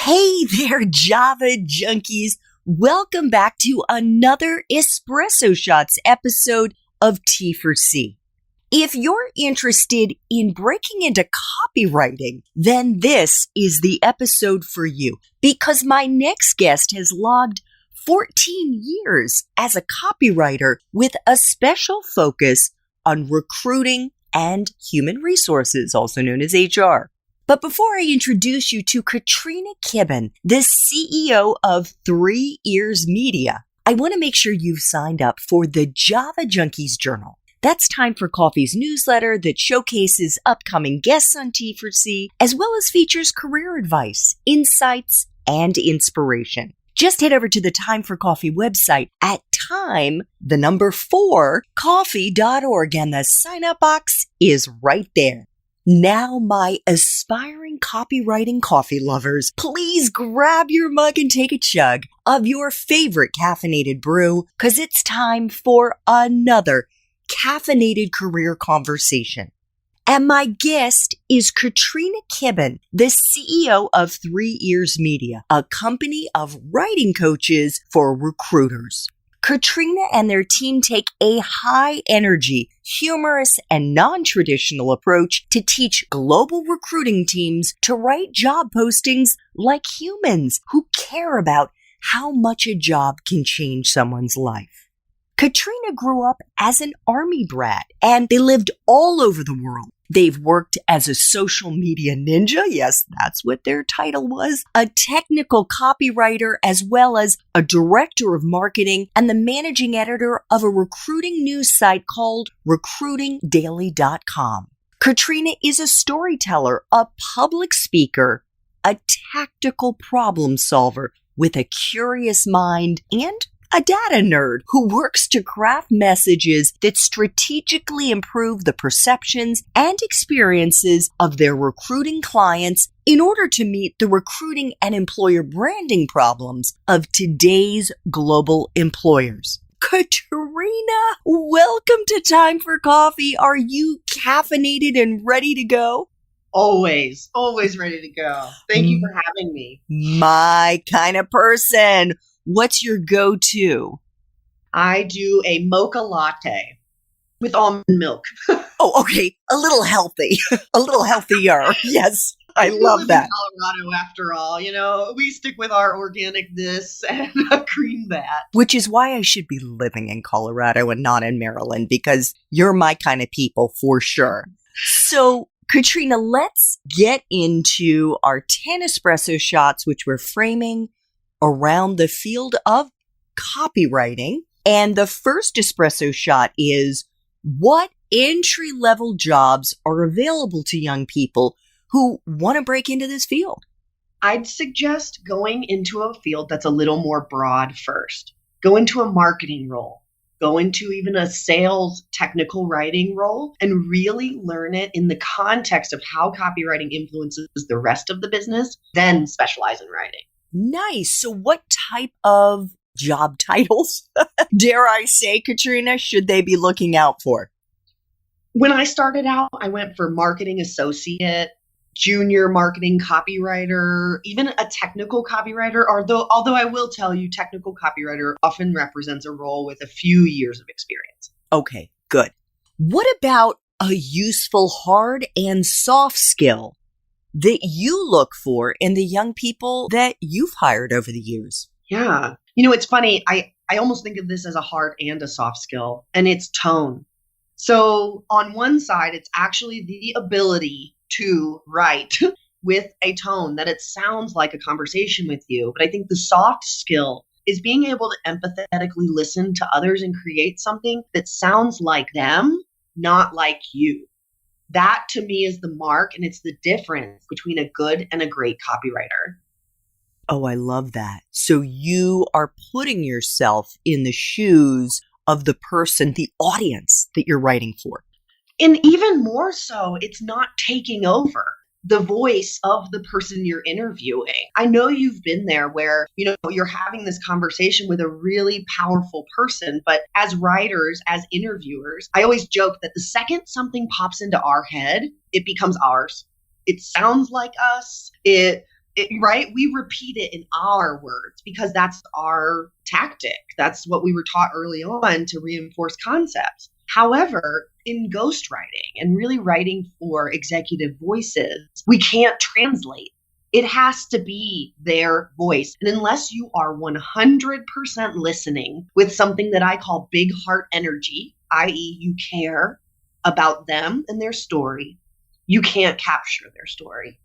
Hey there, Java junkies. Welcome back to another Espresso Shots episode of T for C. If you're interested in breaking into copywriting, then this is the episode for you because my next guest has logged 14 years as a copywriter with a special focus on recruiting and human resources, also known as HR. But before I introduce you to Katrina Kibben, the CEO of 3 Ears Media, I want to make sure you've signed up for the Java Junkies Journal. That's Time for Coffee's newsletter that showcases upcoming guests on T4C, as well as features career advice, insights, and inspiration. Just head over to the Time for Coffee website at time4coffee.org, and the sign-up box is right there. Now, my aspiring copywriting coffee lovers, please grab your mug and take a chug of your favorite caffeinated brew, because it's time for another caffeinated career conversation. And my guest is Katrina Kibben, the CEO of 3 Ears Media, a company of writing coaches for recruiters. Katrina and their team take a high-energy, humorous, and non-traditional approach to teach global recruiting teams to write job postings like humans who care about how much a job can change someone's life. Katrina grew up as an army brat, and they lived all over the world. They've worked as a social media ninja, yes, that's what their title was, a technical copywriter, as well as a director of marketing and the managing editor of a recruiting news site called recruitingdaily.com. Katrina is a storyteller, a public speaker, a tactical problem solver with a curious mind, and a data nerd who works to craft messages that strategically improve the perceptions and experiences of their recruiting clients in order to meet the recruiting and employer branding problems of today's global employers. Katrina, welcome to Time for Coffee. Are you caffeinated and ready to go? Always ready to go. Thank you for having me. My kind of person. What's your go-to? I do a mocha latte with almond milk. Oh, okay. A little healthy. A little healthier. Yes. I love that. In Colorado, after all, we stick with our organic this and cream that. Which is why I should be living in Colorado and not in Maryland, because you're my kind of people for sure. So, Katrina, let's get into our 10 espresso shots, which we're framing around the field of copywriting. And the first espresso shot is what entry-level jobs are available to young people who want to break into this field? I'd suggest going into a field that's a little more broad first. Go into a marketing role. Go into even a sales technical writing role and really learn it in the context of how copywriting influences the rest of the business, then specialize in writing. Nice. So what type of job titles, dare I say, Katrina, should they be looking out for? When I started out, I went for marketing associate, junior marketing copywriter, even a technical copywriter, although I will tell you, technical copywriter often represents a role with a few years of experience. Okay, good. What about a useful hard and soft skill that you look for in the young people that you've hired over the years? Yeah. It's funny. I almost think of this as a hard and a soft skill, and it's tone. So on one side, it's actually the ability to write with a tone that it sounds like a conversation with you. But I think the soft skill is being able to empathetically listen to others and create something that sounds like them, not like you. That to me is the mark, and it's the difference between a good and a great copywriter. Oh, I love that. So you are putting yourself in the shoes of the person, the audience that you're writing for. And even more so, it's not taking over the voice of the person you're interviewing. I know you've been there where, you're having this conversation with a really powerful person, but as writers, as interviewers, I always joke that the second something pops into our head, it becomes ours. It sounds like us. It right? We repeat it in our words because that's our tactic. That's what we were taught early on to reinforce concepts. However, in ghostwriting and really writing for executive voices, we can't translate. It has to be their voice. And unless you are 100% listening with something that I call big heart energy, i.e., you care about them and their story, you can't capture their story.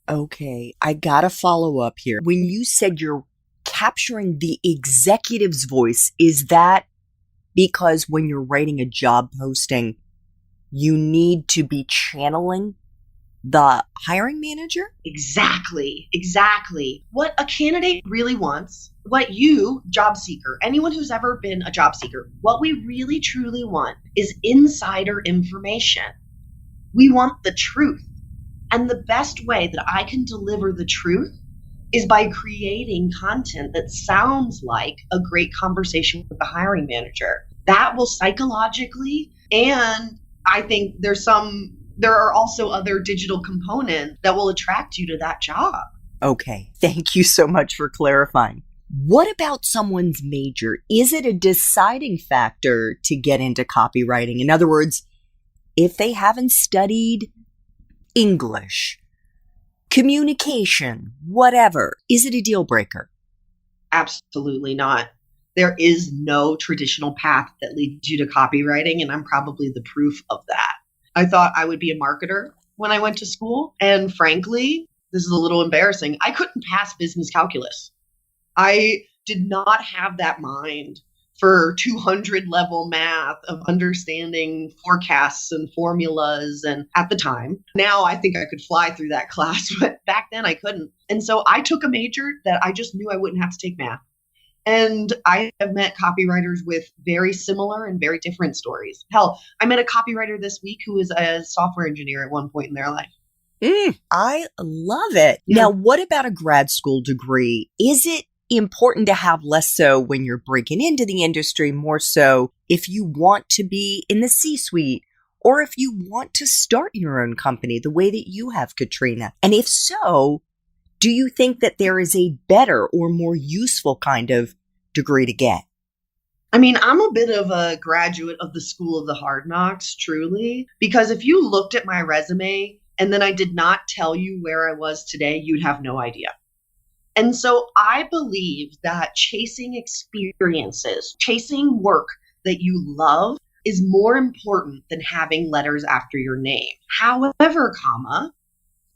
Okay, I gotta follow up here. When you said you're capturing the executive's voice, is that because when you're writing a job posting, you need to be channeling the hiring manager? Exactly. What a candidate really wants, what you, job seeker, anyone who's ever been a job seeker, what we really truly want is insider information. We want the truth. And the best way that I can deliver the truth is by creating content that sounds like a great conversation with the hiring manager. That will psychologically, and I think there are also other digital components that will attract you to that job. Okay, thank you so much for clarifying. What about someone's major? Is it a deciding factor to get into copywriting? In other words, if they haven't studied English, communication, whatever, is it a deal breaker? Absolutely not. There is no traditional path that leads you to copywriting, and I'm probably the proof of that. I thought I would be a marketer when I went to school, and frankly, this is a little embarrassing, I couldn't pass business calculus. I did not have that mind for 200 level math of understanding forecasts and formulas. And at the time, now I think I could fly through that class, but back then I couldn't. And so I took a major that I just knew I wouldn't have to take math. And I have met copywriters with very similar and very different stories. Hell, I met a copywriter this week who was a software engineer at one point in their life. I love it. Yeah. Now, what about a grad school degree? Is it important to have less so when you're breaking into the industry, more so if you want to be in the C-suite or if you want to start your own company the way that you have, Katrina? And if so, do you think that there is a better or more useful kind of degree to get? I mean, I'm a bit of a graduate of the School of the Hard Knocks, truly, because if you looked at my resume and then I did not tell you where I was today, you'd have no idea. And so I believe that chasing experiences, chasing work that you love is more important than having letters after your name. However,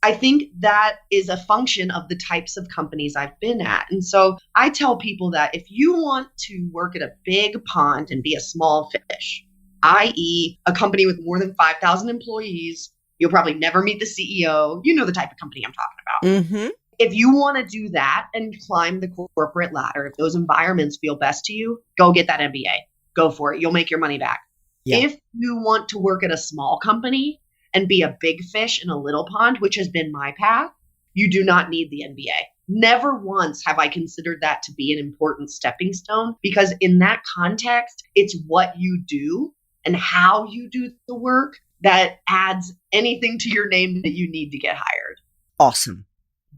I think that is a function of the types of companies I've been at. And so I tell people that if you want to work at a big pond and be a small fish, i.e. a company with more than 5,000 employees, you'll probably never meet the CEO. You know the type of company I'm talking about. Mm-hmm. If you want to do that and climb the corporate ladder, if those environments feel best to you, go get that MBA. Go for it. You'll make your money back. Yeah. If you want to work at a small company and be a big fish in a little pond, which has been my path, you do not need the MBA. Never once have I considered that to be an important stepping stone, because in that context, it's what you do and how you do the work that adds anything to your name that you need to get hired. Awesome.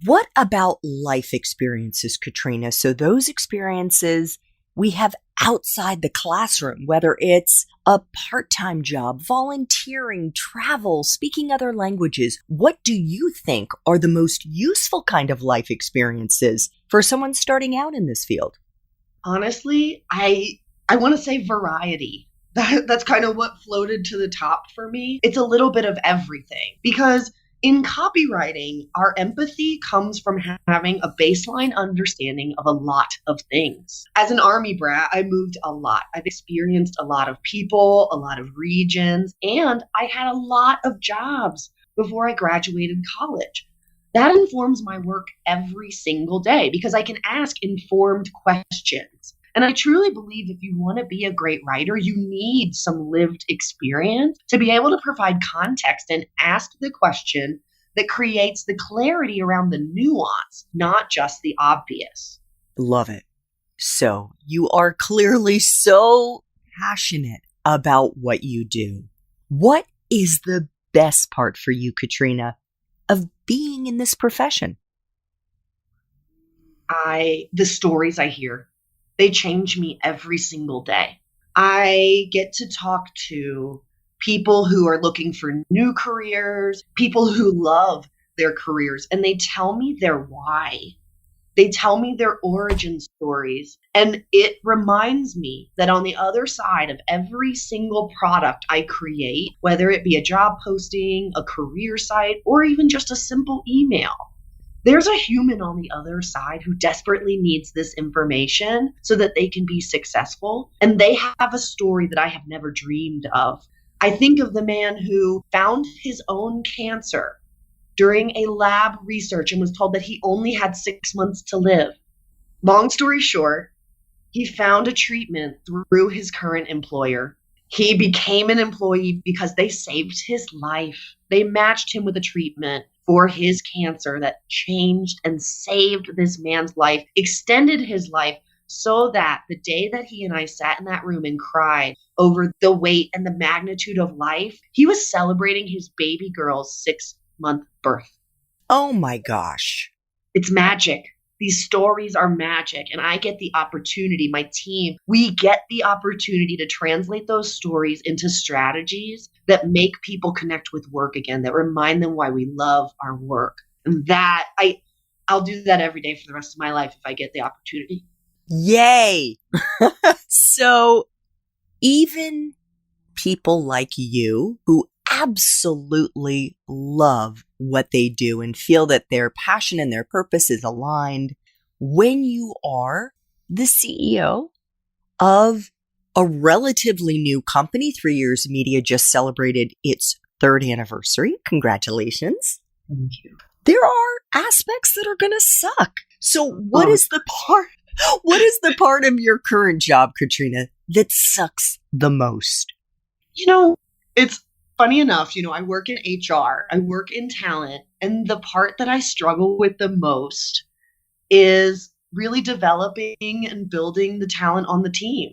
What about life experiences, Katrina? So those experiences we have outside the classroom, whether it's a part-time job, volunteering, travel, speaking other languages. What do you think are the most useful kind of life experiences for someone starting out in this field? Honestly, I want to say variety. That's kind of what floated to the top for me. It's a little bit of everything, because in copywriting, our empathy comes from having a baseline understanding of a lot of things. As an Army brat, I moved a lot. I've experienced a lot of people, a lot of regions, and I had a lot of jobs before I graduated college. That informs my work every single day because I can ask informed questions. And I truly believe if you want to be a great writer, you need some lived experience to be able to provide context and ask the question that creates the clarity around the nuance, not just the obvious. Love it. So you are clearly so passionate about what you do. What is the best part for you, Katrina, of being in this profession? The stories I hear, they change me every single day. I get to talk to people who are looking for new careers, people who love their careers, and they tell me their why. They tell me their origin stories. And it reminds me that on the other side of every single product I create, whether it be a job posting, a career site, or even just a simple email, there's a human on the other side who desperately needs this information so that they can be successful. And they have a story that I have never dreamed of. I think of the man who found his own cancer during a lab research and was told that he only had 6 months to live. Long story short, he found a treatment through his current employer. He became an employee because they saved his life. They matched him with a treatment for his cancer that changed and saved this man's life, extended his life, so that the day that he and I sat in that room and cried over the weight and the magnitude of life, he was celebrating his baby girl's 6-month birth. Oh my gosh. It's magic. These stories are magic. And I get the opportunity, my team, we get the opportunity to translate those stories into strategies that make people connect with work again, that remind them why we love our work. And I'll do that every day for the rest of my life if I get the opportunity. Yay. So even people like you who absolutely love what they do and feel that their passion and their purpose is aligned, when you are the CEO of a relatively new company, 3 Years Media just celebrated its 3rd anniversary. Congratulations. Thank you. There are aspects that are going to suck. So what is the part of your current job, Katrina, that sucks the most? It's funny enough, I work in HR, I work in talent, and the part that I struggle with the most is really developing and building the talent on the team.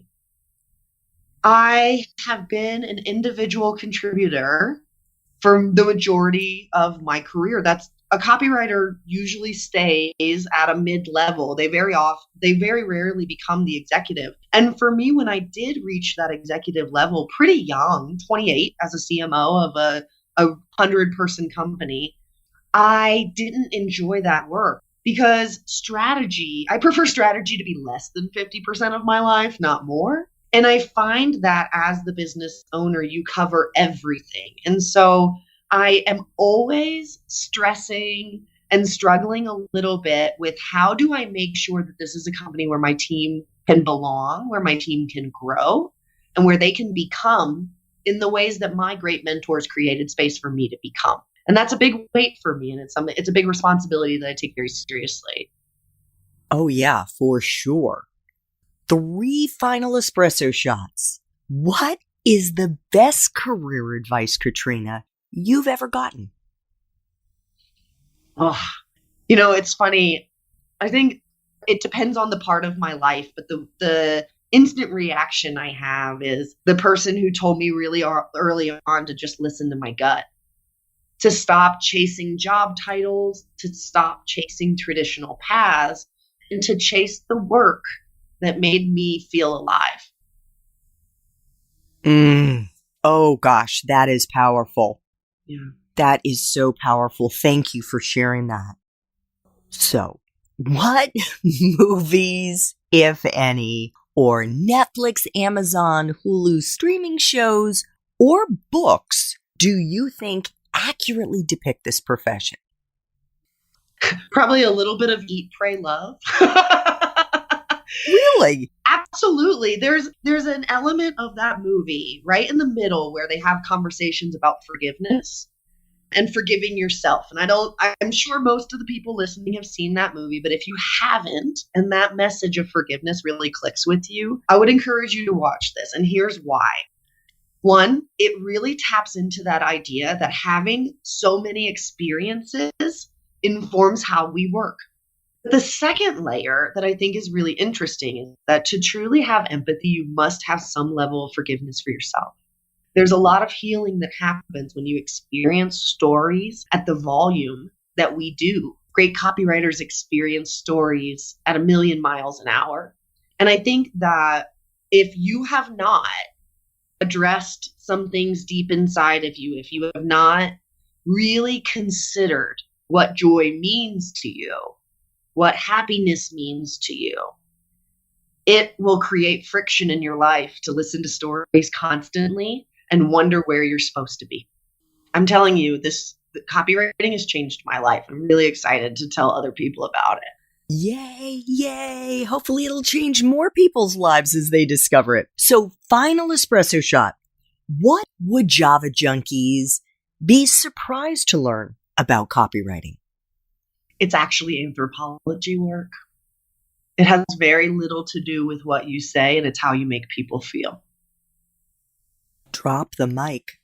I have been an individual contributor for the majority of my career. That's a copywriter usually stays at a mid-level. They very rarely become the executive. And for me, when I did reach that executive level pretty young, 28 as a CMO of a 100-person company, I didn't enjoy that work because I prefer strategy to be less than 50% of my life, not more. And I find that as the business owner, you cover everything. And so I am always stressing and struggling a little bit with how do I make sure that this is a company where my team can belong, where my team can grow, and where they can become in the ways that my great mentors created space for me to become. And that's a big weight for me. And it's a big responsibility that I take very seriously. Oh yeah, for sure. 3 final espresso shots. What is the best career advice, Katrina, you've ever gotten? Oh, it's funny. I think it depends on the part of my life, but the instant reaction I have is the person who told me really early on to just listen to my gut, to stop chasing job titles, to stop chasing traditional paths, and to chase the work that made me feel alive. Oh gosh, that is powerful. Yeah. That is so powerful. Thank you for sharing that. So, what movies, if any, or Netflix, Amazon, Hulu streaming shows, or books do you think accurately depict this profession? Probably a little bit of Eat, Pray, Love. Really? Absolutely. There's an element of that movie right in the middle where they have conversations about forgiveness and forgiving yourself. And I'm sure most of the people listening have seen that movie, but if you haven't, and that message of forgiveness really clicks with you, I would encourage you to watch this. And here's why. One, it really taps into that idea that having so many experiences informs how we work. The second layer that I think is really interesting is that to truly have empathy, you must have some level of forgiveness for yourself. There's a lot of healing that happens when you experience stories at the volume that we do Great copywriters experience stories at a million miles an hour. And I think that if you have not addressed some things deep inside of you, if you have not really considered what joy means to you, what happiness means to you, it will create friction in your life to listen to stories constantly and wonder where you're supposed to be. I'm telling you, copywriting has changed my life. I'm really excited to tell other people about it. Yay, yay. Hopefully it'll change more people's lives as they discover it. So, final espresso shot. What would Java junkies be surprised to learn about copywriting? It's actually anthropology work. It has very little to do with what you say, and it's how you make people feel. Drop the mic.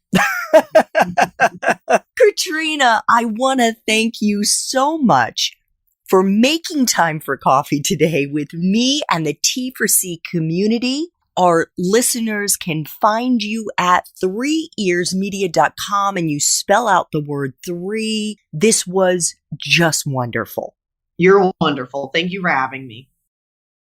Katrina, I want to thank you so much for making time for coffee today with me and the T4C community. Our listeners can find you at 3earsmedia.com and you spell out the word 3. This was just wonderful. You're wonderful. Thank you for having me.